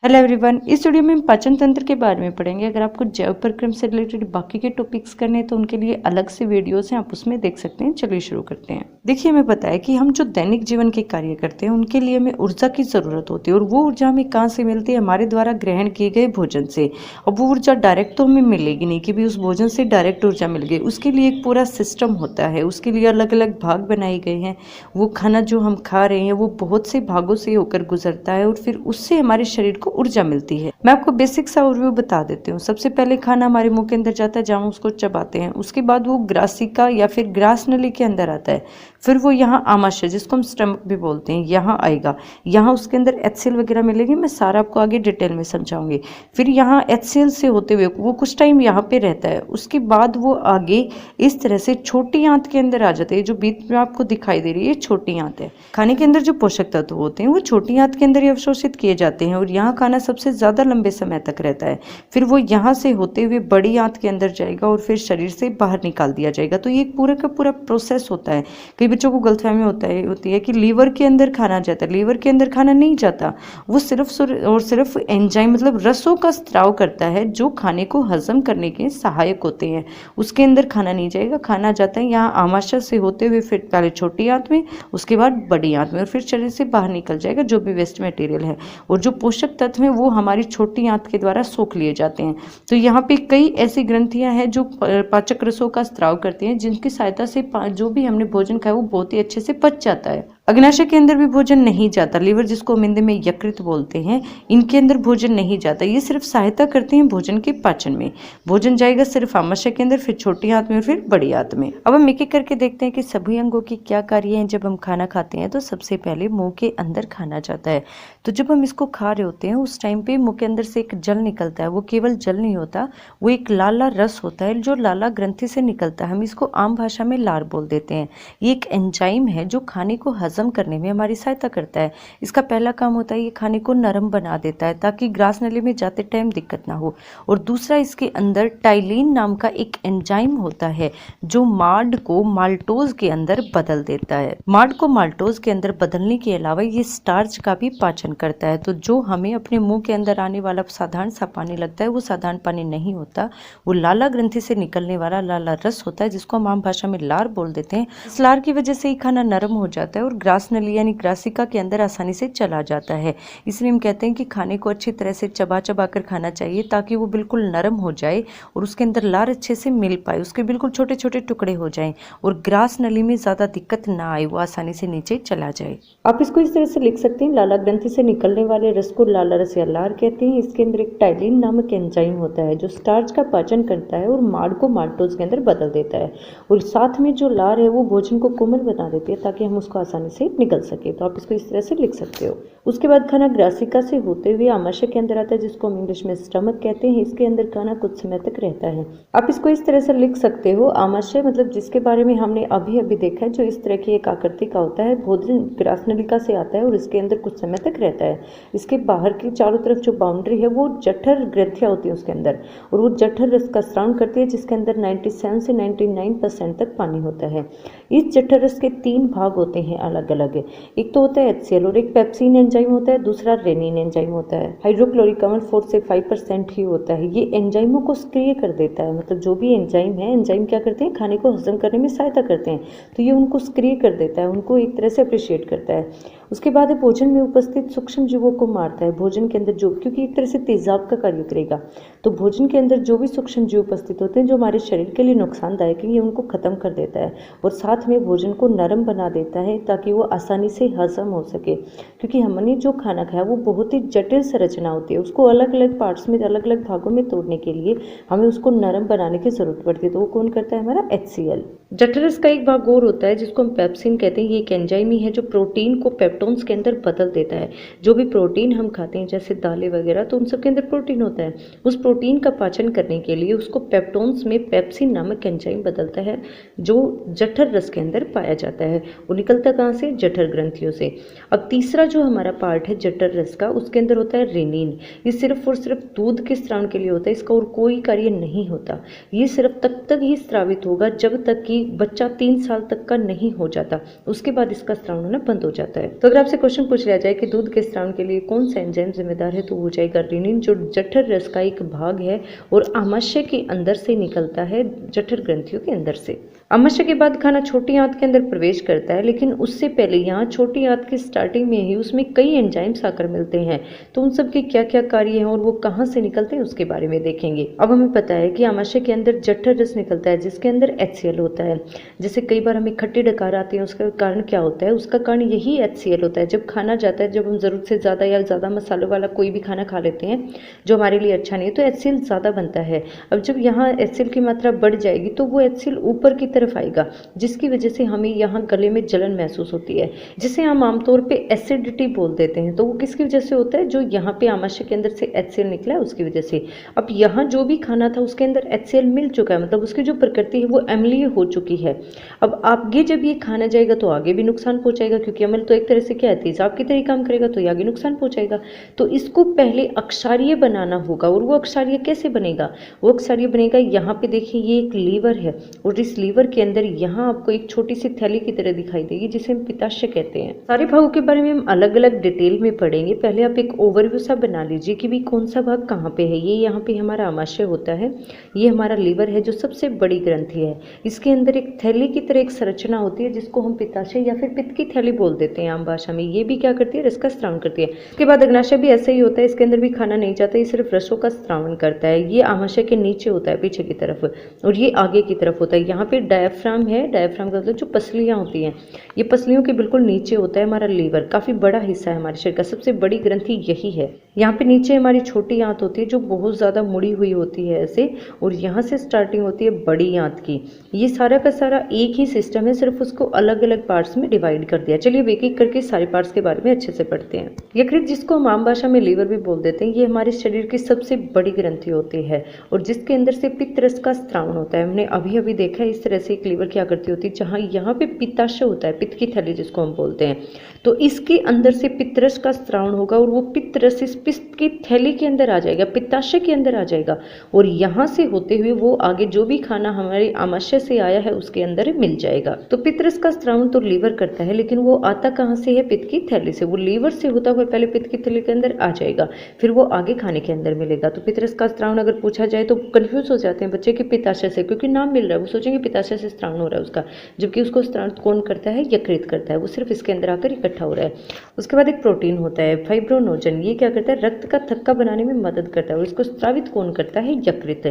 Hello everyone, इस video में हम पाचन तंत्र के बारे में पढ़ेंगे। अगर आपको जैव परिक्रम से रिलेटेड बाकी के टॉपिक्स करने हैं तो उनके लिए अलग से वीडियोस हैं, आप उसमें देख सकते हैं। चलिए शुरू करते हैं। देखिए, हमें पता है कि हम जो दैनिक जीवन के कार्य करते हैं उनके लिए हमें ऊर्जा की जरूरत होती है, और वो ऊर्जा हमें कहाँ से मिलती है? हमारे द्वारा ग्रहण किए गए भोजन से। और वो ऊर्जा डायरेक्ट तो हमें मिलेगी नहीं कि भी उस भोजन से डायरेक्ट ऊर्जा मिल गई। उसके लिए एक पूरा सिस्टम होता है, उसके लिए अलग अलग भाग बनाए गए हैं। वो खाना जो हम खा रहे हैं वो बहुत से भागों से होकर गुजरता है और फिर उससे हमारे शरीर को ऊर्जा मिलती है। मैं आपको बेसिक सा ओवरव्यू बता देती हूँ। सबसे पहले खाना हमारे मुंह के अंदर जाता है, जहाँ हम उसको चबाते हैं। उसके बाद वो ग्रासिका या फिर ग्रास नली के अंदर आता है। फिर वो यहाँ आमाशय, जिसको हम स्टमक भी बोलते हैं, यहाँ आएगा। यहाँ उसके अंदर HCl वगैरह मिलेगी, मैं सारा आपको आगे डिटेल में समझाऊंगी। फिर यहाँ HCl से होते हुए वो कुछ टाइम यहाँ पे रहता है। उसके बाद वो आगे इस तरह से छोटी आंत के अंदर आ जाते हैं। जो बीच में आपको दिखाई दे रही है, छोटी आंत है। खाने के अंदर जो पोषक तत्व होते हैं वो छोटी आंत के अंदर ही अवशोषित किए जाते हैं, और यहाँ खाना सबसे ज्यादा लंबे समय तक रहता है। फिर वो यहाँ से होते हुए बड़ी आंत के अंदर जाएगा और फिर शरीर से बाहर निकाल दिया जाएगा। तो ये एक पूरा का पूरा प्रोसेस होता है। कई बच्चों को गलतफहमी होती है कि लीवर के अंदर खाना जाता है। लीवर के अंदर खाना नहीं जाता, वो सिर्फ और सिर्फ एंजाइम मतलब रसों का स्त्राव करता है, जो खाने को हजम करने के सहायक होते हैं। उसके अंदर खाना नहीं जाएगा। खाना जाता है यहाँ आमाशय से होते हुए फिर पहले छोटी आंत में, उसके बाद बड़ी आंत में, और फिर शरीर से बाहर निकल जाएगा जो भी वेस्ट मटेरियल है। और जो पोषक तत्व है वो हमारी छोटी आंत के द्वारा सोख लिए जाते हैं। तो यहाँ पे कई ऐसी ग्रंथियां हैं जो पाचक रसों का स्त्राव करती हैं, जिनकी सहायता से जो भी हमने भोजन खाया वो बहुत ही अच्छे से पच जाता है। अग्नाशय के अंदर भी भोजन नहीं जाता। लीवर, जिसको हम हिंदी में यकृत बोलते हैं, इनके अंदर भोजन नहीं जाता। ये सिर्फ सहायता करते हैं भोजन के पाचन में। भोजन जाएगा सिर्फ आमाशय के अंदर, फिर छोटी आंत में और फिर बड़ी आंत में। अब हम एक एक करके देखते हैं कि सभी अंगों की क्या कार्य हैं। जब हम खाना खाते हैं तो सबसे पहले मुंह के अंदर खाना जाता है। तो जब हम इसको खा रहे होते हैं उस टाइम पे मुंह के अंदर से एक जल निकलता है। वो केवल जल नहीं होता, वो एक लाला रस होता है जो लाला ग्रंथि से निकलता है। हम इसको आम भाषा में लार बोल देते हैं। ये एक एंजाइम है जो खाने को हजम करने में हमारी सहायता करता है। इसका पहला काम होता है ये खाने को नरम बना देता है, ताकि ग्रास नली में जाते टाइम दिक्कत ना हो। और दूसरा, इसके अंदर टाइलिन नाम का एक एंजाइम होता है जो मार्ड को माल्टोज के अंदर बदल देता है। मार्ड को माल्टोज के अंदर बदलने के अलावा ये स्टार्च का भी पाचन करता है। तो जो हमें अपने मुंह के अंदर आने वाला साधारण सा पानी लगता है वो साधारण पानी नहीं होता, वो लाला ग्रंथि से निकलने वाला लाला रस होता है, जिसको हम आम भाषा में लार बोल देते हैं। इस लार की वजह से ही खाना नरम हो जाता है और ग्रास नली यानी ग्रासिका के अंदर आसानी से चला जाता है। इसलिए हम कहते हैं कि खाने को अच्छी तरह से चबा चबा कर खाना चाहिए, ताकि वो बिल्कुल नरम हो जाए और उसके अंदर लार अच्छे से मिल पाए, उसके बिल्कुल छोटे छोटे टुकड़े हो जाएं और ग्रास नली में ज्यादा दिक्कत ना आए, वो आसानी से नीचे चला जाए। आप इसको इस तरह से लिख सकते हैं, लाला ग्रंथि से निकलने वाले रस को लाला रस या लार कहते हैं। इसके अंदर एक टाइलिन नामक एंजाइम होता है जो स्टार्च का पाचन करता है और मार्ड को माल्टोज के अंदर बदल देता है। और साथ में जो लार है वो भोजन को कोमल बना देती है, ताकि हम उसको आसानी से निकल सके। तो आप इसको इस तरह से लिख सकते हो। उसके बाद खाना ग्रासिका से होते हुए आमाशय के अंदर आता है, जिसको हम इंग्लिश में स्टमक कहते हैं। इसके अंदर खाना कुछ समय तक रहता है। आप इसको इस तरह से लिख सकते हो, आमाशय मतलब जिसके बारे में हमने अभी अभी देखा है, जो इस तरह की एक आकृति का होता है। भोजन ग्रास नलिका से आता है और इसके अंदर कुछ समय तक रहता है। इसके बाहर की चारों तरफ जो बाउंड्री है वो जठर ग्रंथियां होती है उसके अंदर, और वो जठर रस का स्राव करती है, जिसके अंदर 97 से 99% तक पानी होता है। इस जठर रस के 3 भाग होते हैं अलग अलग। एक तो होता है HCl, और एक पेप्सिन एंजाइम होता है, दूसरा रेनिन एंजाइम होता है। हाइड्रोक्लोरिक अम्ल 4 से 5% ही होता है। ये एंजाइमों को सक्रिय कर देता है, मतलब जो भी एंजाइम है, एंजाइम क्या करते हैं? खाने को हजम करने में सहायता करते हैं। तो ये उनको सक्रिय कर देता है, उनको एक तरह से अप्रिशिएट करता है। उसके बाद भोजन में उपस्थित सूक्ष्म जीवों को मारता है। भोजन के अंदर जो, क्योंकि एक तरह से तेजाब का कार्य करेगा, तो भोजन के अंदर जो भी सूक्ष्म जीव उपस्थित होते हैं जो हमारे शरीर के लिए नुकसानदायक है, ये उनको खत्म कर देता है। और साथ में भोजन को नरम बना देता है, ताकि वो आसानी से हजम हो सके। क्योंकि हमने जो खाना खाया वो बहुत ही जटिल संरचना होती है, उसको अलग अलग पार्ट्स में, अलग अलग भागों में तोड़ने के लिए हमें उसको नरम बनाने की जरूरत पड़ती है। तो वो कौन करता है? हमारा HCl। जठरस का एक भाग और होता है जिसको हम पेप्सिन कहते हैं। ये एक एंजाइम ही है जो प्रोटीन को पेप्टोन्स के अंदर बदल देता है। जो भी प्रोटीन हम खाते हैं जैसे दालें वगैरह, तो उन सब के अंदर प्रोटीन होता है। उस प्रोटीन का पाचन करने के लिए उसको पेप्टोन्स में पेप्सिन नामक एंजाइम बदलता है, जो जठर रस के अंदर पाया जाता है। वो निकलता कहाँ से? जठर ग्रंथियों से। अब तीसरा जो हमारा पार्ट है जठर रस का, उसके अंदर होता है रेनिन। ये सिर्फ और सिर्फ दूध के स्राव के लिए होता है, इसका और कोई कार्य नहीं होता। ये सिर्फ तक ही स्रावित होगा जब तक कि बच्चा 3 साल तक का नहीं हो जाता, उसके बाद इसका स्राव होना बंद हो जाता है। तो अगर आपसे क्वेश्चन पूछ लिया जाए कि दूध के स्रावन के लिए कौन सा एंजाइम जिम्मेदार है, तो वो हो जाएगा रेनिन, जो जठर रस का एक भाग है और आमाशय के अंदर से निकलता है, जठर ग्रंथियों के अंदर से। आमाशय के बाद खाना छोटी आंत के अंदर प्रवेश करता है, लेकिन उससे पहले यहाँ छोटी आंत की स्टार्टिंग में ही उसमें कई एंजाइम्स आकर मिलते हैं। तो उन सब के क्या क्या कार्य हैं और वो कहाँ से निकलते हैं उसके बारे में देखेंगे। अब हमें पता है कि आमाशय के अंदर जठर रस निकलता है जिसके अंदर HCl होता है। जैसे कई बार हमें खट्टे डकार आते हैं, उसका कारण क्या होता है? उसका कारण यही HCl होता है। जब खाना जाता है, जब हम ज़रूरत से ज़्यादा या ज़्यादा मसालों वाला कोई भी खाना खा लेते हैं जो हमारे लिए अच्छा नहीं है, तो HCl ज़्यादा बनता है। अब जब यहाँ HCl की मात्रा बढ़ जाएगी तो वो HCl ऊपर की तरफ आएगा, जिसकी वजह से हमें यहाँ गले में जलन महसूस होती है, जिसे हम आमतौर पे एसिडिटी बोल देते हैं। तो वो किसकी वजह से होता है? जो यहाँ पे आमाशय के अंदर से HCl निकला है उसकी वजह से। अब यहाँ जो भी खाना था उसके अंदर HCl मिल चुका है, मतलब उसकी जो प्रकृति है वो अम्लीय हो चुकी है। अब आगे जब ये खाना जाएगा तो आगे भी नुकसान पहुंचाएगा, क्योंकि अम्ल तो एक तरह से क्या है, तेजाब की तरह काम करेगा, तो ये आगे नुकसान पहुंचाएगा। तो इसको पहले अक्षारीय बनाना होगा। और वो अक्षारीय कैसे बनेगा? वो अक्षारीय बनेगा, यहाँ पे देखिए ये एक लीवर है और इस लीवर के अंदर यहाँ आपको एक छोटी सी थैली की तरह दिखाई देगी जिसे हम पित्ताशय कहते हैं। सारे भागों के बारे में हम अलग अलग डिटेल में पढ़ेंगे। पहले आप एक ओवरव्यू सा बना लीजिए कि भी कौन सा भाग कहाँ पे है। ये यहाँ पे हमारा आमाशय होता है, ये हमारा लीवर है जो सबसे बड़ी ग्रंथि है। इसके अंदर एक थैली की तरह एक संरचना होती है जिसको हम पित्ताशय या फिर पित्त की थैली बोल देते हैं आम भाषा में। ये भी क्या करती है? रस का स्रावन करती है। उसके बाद अग्नाशय भी ऐसा ही होता है, इसके अंदर भी खाना नहीं जाता, ये सिर्फ रसों का स्रावन करता है। ये आमाशय के नीचे होता है पीछे की तरफ, और ये आगे की तरफ होता है। यहाँ पे डायफ्राम है, डायफ्राम का मतलब जो पसलियाँ होती हैं, ये पसलियों के बिल्कुल नीचे होता है हमारा लीवर। काफ़ी बड़ा हिस्सा है हमारे शरीर का, सबसे बड़ी ग्रंथि यही है। यहाँ पे नीचे हमारी छोटी आंत होती है जो बहुत ज़्यादा मुड़ी हुई होती है ऐसे, और यहाँ से स्टार्टिंग होती है बड़ी आंत की। ये सारा का सारा एक ही सिस्टम है, सिर्फ उसको अलग अलग पार्ट्स में डिवाइड कर दिया। चलिए एक एक करके सारे पार्ट्स के बारे में अच्छे से पढ़ते हैं। यकृत, जिसको हम आम भाषा में लीवर भी बोल देते हैं, ये हमारे शरीर की सबसे बड़ी ग्रंथि होती है और जिसके अंदर से पित्त रस का स्रावन होता है। हमने अभी अभी देखा है इस तरह से एक लीवर क्या करती होती है, जहाँ यहाँ पे पित्ताशय होता है, पित्त की थैली जिसको हम बोलते हैं, तो इसके अंदर से पित्त रस का स्रावन होगा और वो पित्त रस इस पित्त की थैली के अंदर आ जाएगा, पित्ताशय के अंदर आ जाएगा, और यहाँ से होते हुए वो आगे जो भी खाना हमारे आमाशय से आया है उसके अंदर मिल जाएगा। तो पित्त रस का स्रावन तो लीवर करता है, लेकिन वो आता कहाँ से है? पित्त की थैली से। वो लीवर से होता हुआ पहले पित्त की थैली के अंदर आ जाएगा, फिर वो आगे खाने के अंदर मिलेगा। तो पित्त रस का स्रावन अगर पूछा जाए तो कंफ्यूज हो जाते हैं बच्चे कि पित्ताशय से, क्योंकि नाम मिल रहा है, वो सोचेंगे पित्ताशय से स्रावन हो रहा है उसका, जबकि उसको स्रावन कौन करता है? यकृत करता है। वो सिर्फ इसके अंदर आकर इकट्ठा हो रहा है। उसके बाद एक प्रोटीन होता है फाइब्रोनोजन, ये क्या करता है? रक्त का थक्का बनाने में मदद करता है और इसको स्रावित कौन करता है? यकृत।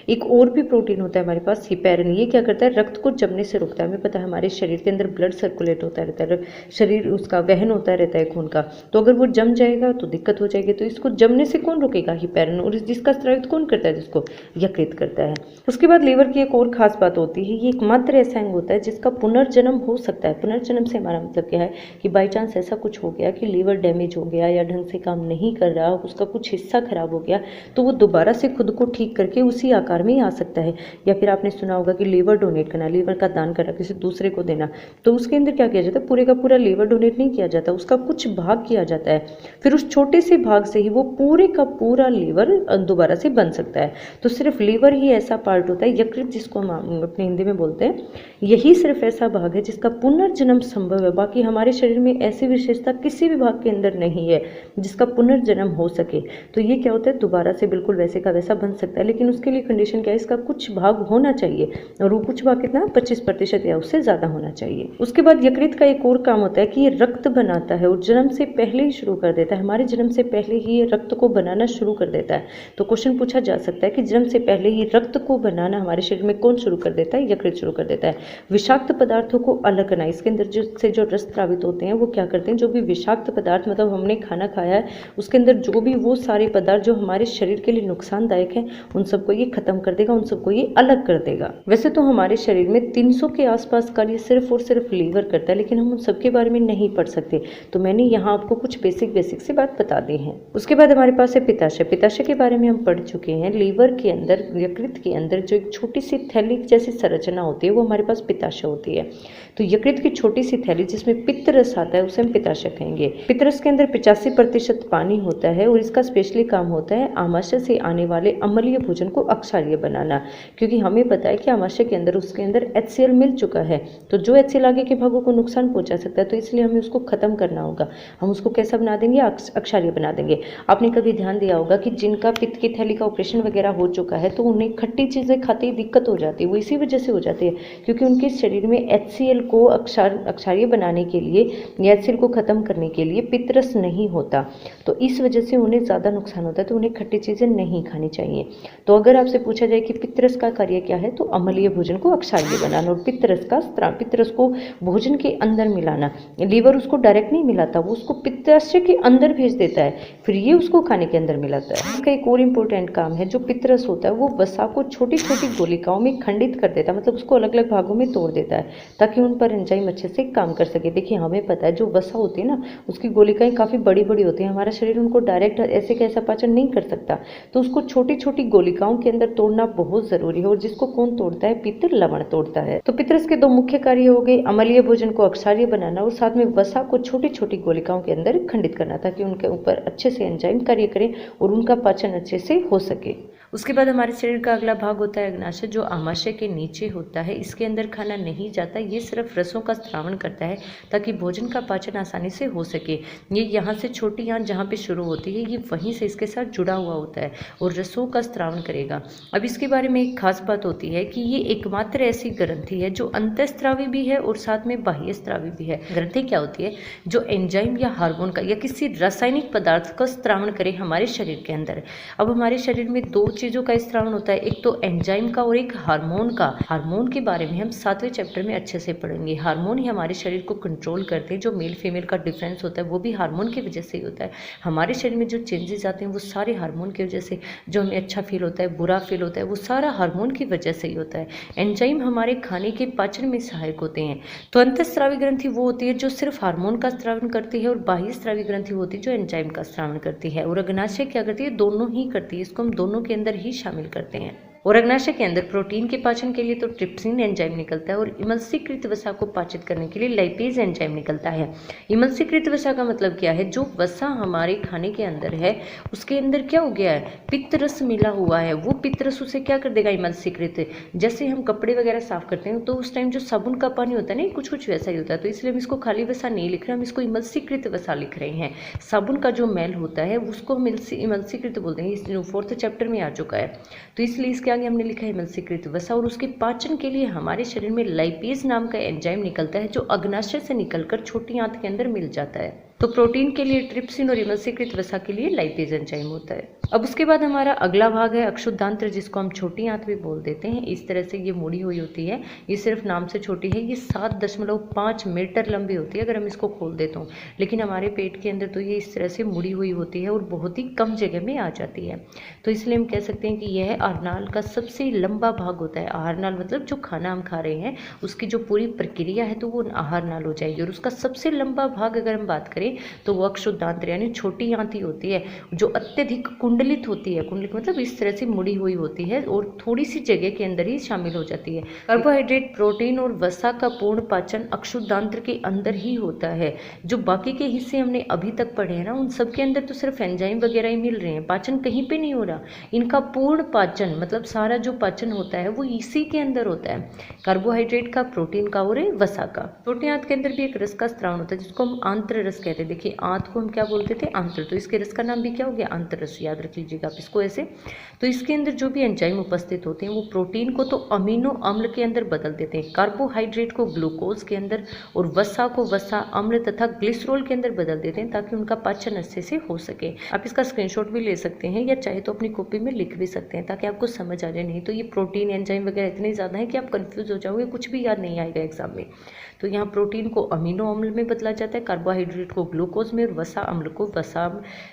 एक और भी प्रोटीन होता है हमारे पास हिपैरिन, ये क्या करता है? रक्त को जमने से रोकता है। हमें पता है हमारे शरीर के अंदर ब्लड सर्कुलेट होता रहता है, शरीर उसका वहन होता रहता है खून का, तो अगर वो जम जाएगा तो दिक्कत हो जाएगी। तो इसको जमने से कौन रोकेगा? हिपैरिन। और जिसका स्रावित कौन करता है? जिसको यकृत करता है। उसके बाद लीवर की एक और खास बात होती है, ये एकमात्र ऐसा अंग होता है जिसका पुनर्जन्म हो सकता है। पुनर्जन्म से हमारा मतलब क्या है कि बाई चांस ऐसा कुछ हो गया कि लीवर डैमेज हो गया या ढंग से काम नहीं कर रहा, उसका कुछ हिस्सा खराब हो गया, तो वो दोबारा से खुद को ठीक करके उसी आकार में ही आ सकता है। या फिर आपने सुना होगा कि लीवर डोनेट करना, लीवर का दान करना, किसी दूसरे को देना, तो उसके अंदर क्या किया जाता है? पूरे का पूरा लीवर डोनेट नहीं किया जाता, उसका कुछ भाग किया जाता है, फिर उस छोटे से भाग से ही वो पूरे का पूरा लीवर दोबारा से बन सकता है। तो सिर्फ लीवर ही ऐसा पार्ट होता है, यकृत जिसको हम अपने हिंदी में बोलते हैं, यही सिर्फ ऐसा भाग है जिसका पुनर्जन्म संभव है। बाकी हमारे शरीर में ऐसी विशेषता किसी भी भाग के अंदर नहीं है जिसका पुनर्जन्म हो सके। तो ये क्या होता है? दोबारा से बिल्कुल वैसे का वैसा बन सकता है, लेकिन उसके लिए कंडीशन क्या है? इसका कुछ भाग होना चाहिए, और वो कुछ भाग कितना? 25% या उससे ज़्यादा होना चाहिए। उसके बाद यकृत का एक और काम होता है कि ये रक्त बनाता है और जन्म से पहले ही शुरू कर देता है। हमारे जन्म से पहले ही ये रक्त को बनाना शुरू कर देता है। तो क्वेश्चन पूछा जा सकता है कि जन्म से पहले ही रक्त को बनाना हमारे शरीर में कौन शुरू कर देता है? यकृत शुरू कर देता है। विषाक्त पदार्थों को अलग करना, इसके अंदर जो रस स्रावित होते हैं वो क्या करते हैं? जो भी विषाक्त पदार्थ, मतलब हमने खाना खाया है उसके अंदर जो भी वो सारे पदार्थ जो हमारे शरीर के लिए नुकसानदायक हैं, उन सबको ये खत्म कर देगा, उन सबको ये अलग कर देगा। वैसे तो हमारे शरीर में 300 के आसपास कार्य सिर्फ और सिर्फ लीवर करता है, लेकिन हम उन सबके बारे में नहीं पढ़ सकते, तो मैंने यहाँ आपको कुछ बेसिक से बात बता दी है। उसके बाद हमारे पास है पित्ताशय। पित्ताशय के बारे में हम पढ़ चुके हैं। लीवर के अंदर, यकृत के अंदर जो एक छोटी सी थैली जैसी संरचना होती है वो हमारे पास पित्ताशय होती है। तो यकृत की छोटी सी थैली जिसमें पित्त रस आता है उसे हम पित्ताशय कहेंगे। पित्त रस के अंदर 85% पानी होता है और इसका स्पेशली काम होता है आमाशय से आने वाले अम्लीय भोजन को अक्षारीय बनाना, क्योंकि हमें पता है कि आमाशय के अंदर उसके अंदर HCl मिल चुका है, तो जो HCl आगे के भागों को नुकसान पहुंचा सकता है, तो इसलिए हमें उसको खत्म करना होगा। हम उसको कैसा बना देंगे? अक्षारीय बना देंगे। आपने कभी ध्यान दिया होगा कि जिनका पित्त की थैली का ऑपरेशन वगैरह हो चुका है तो उन्हें खट्टी चीज़ें खाते ही दिक्कत हो जाती है, वो इसी वजह से हो जाती है क्योंकि उनके शरीर में HCl को अक्षारीय बनाने के लिए या HCl को खत्म करने के लिए पित्तरस नहीं होता, तो इस वजह से उन्हें ज़्यादा नुकसान होता है, तो उन्हें खट्टी चीज़ें नहीं खानी चाहिए। तो अगर आपसे पूछा जाए कि पित्तरस का कार्य क्या है, तो अम्लीय भोजन को अक्षारीय बनाना और पित्तरस को भोजन के अंदर मिलाना। लीवर उसको डायरेक्ट नहीं मिलाता, वो उसको पित्ताशय के अंदर भेज देता है, फिर ये उसको खाने के अंदर मिलाता है। इसका एक और इम्पोर्टेंट काम है, जो पित्तरस होता है वो वसा को छोटी छोटी गोलिकाओं में खंडित कर देता है, मतलब उसको अलग अलग भागों में तोड़ देता है ताकि उन पर एंजाइम अच्छे से काम कर सके। देखिए हमें पता है जो वसा होती है ना उसकी गोलिकाएं काफ़ी बड़ी बड़ी होती हैं, हमारा शरीर उनको डायरेक्ट ऐसे कैसा पाचन नहीं कर सकता, तो उसको छोटी छोटी गोलिकाओं के अंदर तोड़ना बहुत ज़रूरी है। और जिसको कौन तोड़ता है? पित्त लवण तोड़ता है। तो पित्तरस के दो मुख्य कार्य हो गए, अम्लीय भोजन को अक्षारीय बनाना और साथ में वसा को छोटी छोटी गोलिकाओं के अंदर खंडित करना ताकि उनके ऊपर अच्छे से एंजाइम कार्य करें और उनका पाचन अच्छे से हो सके। उसके बाद हमारे शरीर का अगला भाग होता है अग्नाशय, जो आमाशय के नीचे होता है। इसके अंदर खाना नहीं जाता, ये सिर्फ रसों का स्त्रावण करता है ताकि भोजन का पाचन आसानी से हो सके। ये यहाँ से छोटी आंत जहाँ पे शुरू होती है ये वहीं से इसके साथ जुड़ा हुआ होता है और रसों का स्त्रावण करेगा। अब इसके बारे में एक खास बात होती है कि ये एकमात्र ऐसी ग्रंथि है जो अंतःस्त्रावी भी है और साथ में बाह्य स्त्रावी भी है। ग्रंथि क्या होती है? जो एंजाइम या हार्मोन का या किसी रासायनिक पदार्थ का स्त्रावण करे हमारे शरीर के अंदर। अब हमारे शरीर में दो चीज़ों का स्त्रावण होता है, एक तो एंजाइम का और एक हार्मोन का। हार्मोन के बारे में हम 7वें चैप्टर में अच्छे से पढ़ेंगे। हार्मोन ही हमारे शरीर को कंट्रोल करते हैं, जो मेल फीमेल का डिफरेंस होता है वो भी हार्मोन की वजह से ही होता है। हमारे शरीर में जो चेंजेस आते हैं वो सारे हार्मोन की वजह से, जो हमें अच्छा फील होता है, बुरा फील होता है, वो सारा हार्मोन की वजह से ही होता है। एंजाइम हमारे खाने के पाचन में सहायक होते हैं। तो अंतःस्रावी ग्रंथि वो होती है जो सिर्फ हार्मोन का स्त्रावण करती है और बाह्य स्रावी ग्रंथि होती है जो एंजाइम का स्त्रावण करती है। और अग्नाशय क्या करती है? दोनों ही करती है, इसको हम दोनों के अंदर ही शामिल करते हैं। और अग्नाशय के अंदर प्रोटीन के पाचन के लिए तो ट्रिप्सिन एंजाइम निकलता है और इमल्सीकृत वसा को पाचित करने के लिए लाइपेज एंजाइम निकलता है। इमल्सीकृत वसा का मतलब क्या है? जो वसा हमारे खाने के अंदर है उसके अंदर क्या हो गया है? पित्त रस मिला हुआ है, वो पित्त रस उसे क्या कर देगा? इमल्सीकृत। जैसे हम कपड़े वगैरह साफ करते हैं तो उस टाइम जो साबुन का पानी होता है ना, कुछ कुछ वैसा ही होता है, तो इसलिए हम इसको खाली वसा नहीं लिख रहे, हम इसको इमल्सीकृत वसा लिख रहे हैं। साबुन का जो मैल होता है उसको हम इमल्सीकृत बोलते हैं, इस 4th चैप्टर में आ चुका है। तो इसलिए इसके आगे हमने लिखा है इमल्सीकृत वसा। और उसके पाचन के लिए हमारे शरीर में लाइपेज नाम का एंजाइम निकलता है जो अग्नाशय से निकलकर छोटी आंत के अंदर मिल जाता है। तो प्रोटीन के लिए ट्रिप्सिन और इमल्सीकृत वसा के लिए लाइपेज एंजाइम होता है। अब उसके बाद हमारा अगला भाग है अक्षुद्धांत्र, जिसको हम छोटी आंत भी बोल देते हैं। इस तरह से ये मुड़ी हुई होती है, ये सिर्फ नाम से छोटी है, ये 7.5 मीटर लंबी होती है अगर हम इसको खोल देते हो, लेकिन हमारे पेट के अंदर तो ये इस तरह से मुड़ी हुई होती है और बहुत ही कम जगह में आ जाती है। तो इसलिए हम कह सकते हैं कि यह आहारनाल का सबसे लंबा भाग होता है। आहारनाल मतलब जो खाना हम खा रहे हैं उसकी जो पूरी प्रक्रिया है तो वो आहारनाल हो जाएगी। और उसका सबसे लंबा भाग अगर हम बात करें तो वो अक्षुद्धांत्र यानी छोटी आंत ही होती है, जो अत्यधिक कुंडलित होती है। कुंडलित मतलब इस तरह से मुड़ी हुई होती है और थोड़ी सी जगह के अंदर ही शामिल हो जाती है। कार्बोहाइड्रेट, प्रोटीन और वसा का पूर्ण पाचन अक्षुद्धांत्र के अंदर ही होता है। जो बाकी के हिस्से हमने अभी तक पढ़े हैं ना, उन सब के अंदर तो सिर्फ एंजाइम वगैरह ही मिल रहे हैं, पाचन कहीं पे नहीं हो रहा। इनका पूर्ण पाचन मतलब सारा जो पाचन होता है वो इसी के अंदर होता है, कार्बोहाइड्रेट का, प्रोटीन का और वसा का। छोटी आंत के अंदर भी एक रस का स्त्रावण होता है जिसको हम आंत्र रस कहते हैं। देखिए आंत को हम क्या बोलते थे? आंत्र। तो इसके रस का नाम भी क्या हो गया? आंतररस। याद रख लीजिएगा आप इसको ऐसे। तो इसके अंदर जो भी एंजाइम उपस्थित होते हैं वो प्रोटीन को तो अमीनो अम्ल के अंदर बदल देते हैं, कार्बोहाइड्रेट को ग्लूकोज के अंदर और वसा को वसा अम्ल तथा ग्लिसरॉल के अंदर बदल देते हैं ताकि उनका पाचन अच्छे से हो सके। आप इसका स्क्रीनशॉट भी ले सकते हैं या चाहे तो अपनी कॉपी में लिख भी सकते हैं ताकि आपको समझ आ जाए। नहीं तो ये प्रोटीन एंजाइम वगैरह इतने ज़्यादा है कि आप कंफ्यूज हो जाओगे, कुछ भी याद नहीं आएगा एग्जाम में। तो यहाँ प्रोटीन को अमीनो अम्ल में बदला जाता है, कार्बोहाइड्रेट को को ग्लूकोज में और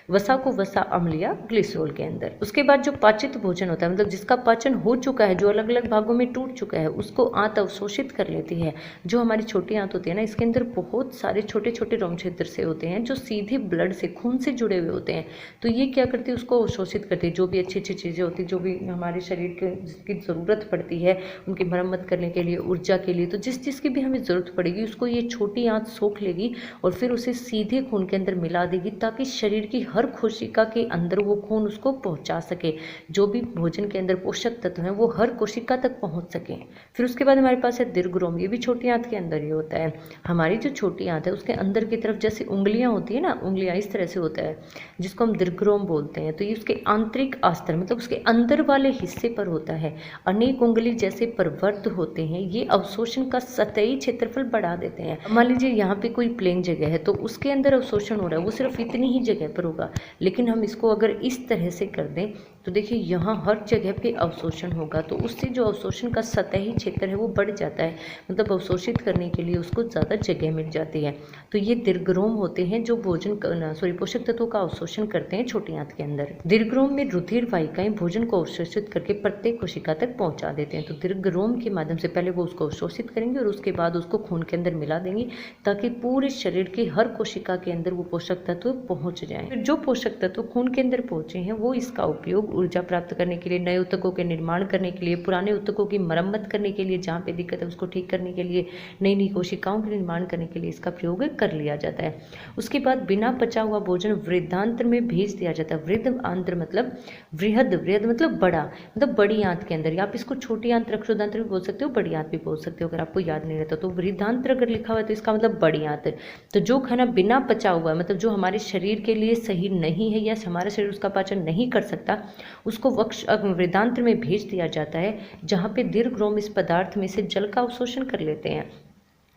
वसा को वसा अम्ल या ग्लिसरॉल के अंदर। उसके बाद जो पाचित भोजन होता है, मतलब जिसका पाचन हो चुका है, जो अलग अलग भागों में टूट चुका है, उसको आंत अवशोषित कर लेती है। जो हमारी छोटी आंत होती है ना, इसके अंदर बहुत सारे छोटे छोटे रोम क्षेत्र से होते हैं जो सीधे ब्लड से, खून से जुड़े हुए होते हैं। तो ये क्या करती है, उसको अवशोषित करती है। जो भी अच्छी अच्छी चीज़ें होती हैं, जो भी हमारे शरीर के जिसकी ज़रूरत पड़ती है उनकी मरम्मत करने के लिए, ऊर्जा के लिए, तो जिस चीज़ की भी हमें ज़रूरत पड़ेगी उसको ये छोटी आंत सोख लेगी और फिर उसे सीधे खून के अंदर मिला देगी, ताकि शरीर की हर कोशिका के अंदर वो खून उसको पहुंचा सके। जो भी भोजन के अंदर पोषक तत्व हैं वो हर कोशिका तक पहुंच सके। फिर उसके बाद हमारे पास है दीर्घरोम। ये भी छोटी आंत के अंदर ही होता है। हमारी जो छोटी आंत है उसके अंदर की तरफ जैसे उंगलियां होती है ना, उंगलियां इस तरह से होता है, जिसको हम दीर्घरोम बोलते हैं। तो ये उसके आंतरिक आस्तर, मतलब उसके अंदर वाले हिस्से पर होता है। अनेक उंगली जैसे परवर्त होते हैं। ये अवशोषण का सतही क्षेत्रफल बढ़ा देते हैं। मान लीजिए यहाँ पे कोई प्लेन जगह है तो उसके अंदर अवशोषण हो रहा है, वो सिर्फ इतनी ही जगह पर होगा। लेकिन हम इसको अगर इस तरह से कर दें तो देखिए यहाँ हर जगह पे अवशोषण होगा, तो उससे जो अवशोषण का सतही क्षेत्र है वो बढ़ जाता है। मतलब अवशोषित करने के लिए उसको ज़्यादा जगह मिल जाती है। तो ये दीर्घरोम होते हैं जो पोषक तत्वों का अवशोषण करते हैं छोटी आंत के अंदर। दीर्घरोम में रुधिर वाहिकाएं भोजन को अवशोषित करके प्रत्येक कोशिका तक पहुंचा देते हैं। तो दीर्घरोम के माध्यम से पहले वो उसको अवशोषित करेंगे और उसके बाद उसको खून के अंदर मिला देंगे, ताकि पूरे शरीर की हर कोशिका के अंदर वो पोषक तत्व पहुंच जाएं। फिर जो पोषक तत्व खून के अंदर पहुंचे हैं वो इसका उपयोग ऊर्जा प्राप्त करने के लिए, नए ऊतकों के निर्माण करने के लिए, पुराने ऊतकों की मरम्मत करने के लिए, जहाँ पे दिक्कत है उसको ठीक करने के लिए, नई नई कोशिकाओं के निर्माण करने के लिए इसका प्रयोग कर लिया जाता है। उसके बाद बिना पचा हुआ भोजन वृद्धांत्र में भेज दिया जाता है। वृद्ध आंत्र मतलब वृहद, वृहद मतलब बड़ा, मतलब बड़ी आंत के अंदर, या आप इसको छोटी आंत रक्षोदांत्र भी बोल सकते हो, बड़ी आंत भी बोल सकते हो अगर आपको याद नहीं रहता तो। वृद्धांत्र अगर लिखा हुआ है तो इसका मतलब बड़ी आंत। तो जो खाना बिना पचा हुआ, मतलब जो हमारे शरीर के लिए सही नहीं है या हमारा शरीर उसका पाचन नहीं कर सकता, उसको वृद्धांत्र में भेज दिया जाता है, जहाँ पे दीर्घरोम इस पदार्थ में से जल का अवशोषण कर लेते हैं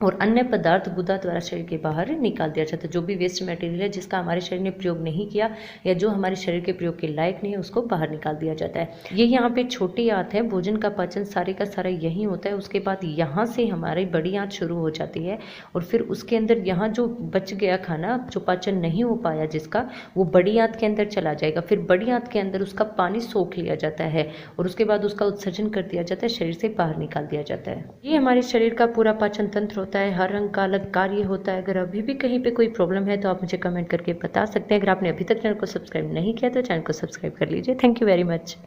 और अन्य पदार्थ गुदा द्वारा शरीर के बाहर निकाल दिया जाता है। जो भी वेस्ट मटेरियल है जिसका हमारे शरीर ने प्रयोग नहीं किया या जो हमारे शरीर के प्रयोग के लायक नहीं है, उसको बाहर निकाल दिया जाता है। ये यहाँ पे छोटी आंत है। भोजन का पाचन सारे का सारा यही होता है। उसके बाद यहाँ से हमारी बड़ी आंत शुरू हो जाती है और फिर उसके अंदर यहाँ जो बच गया खाना, जो पाचन नहीं हो पाया जिसका, वो बड़ी आंत के अंदर चला जाएगा। फिर बड़ी आंत के अंदर उसका पानी सोख लिया जाता है और उसके बाद उसका उत्सर्जन कर दिया जाता है, शरीर से बाहर निकाल दिया जाता है। ये हमारे शरीर का पूरा पाचन तंत्र होता है। हर रंग का अलग कार्य होता है। अगर अभी भी कहीं पे कोई प्रॉब्लम है तो आप मुझे कमेंट करके बता सकते हैं। अगर आपने अभी तक चैनल को सब्सक्राइब नहीं किया तो चैनल को सब्सक्राइब कर लीजिए। Thank you very much.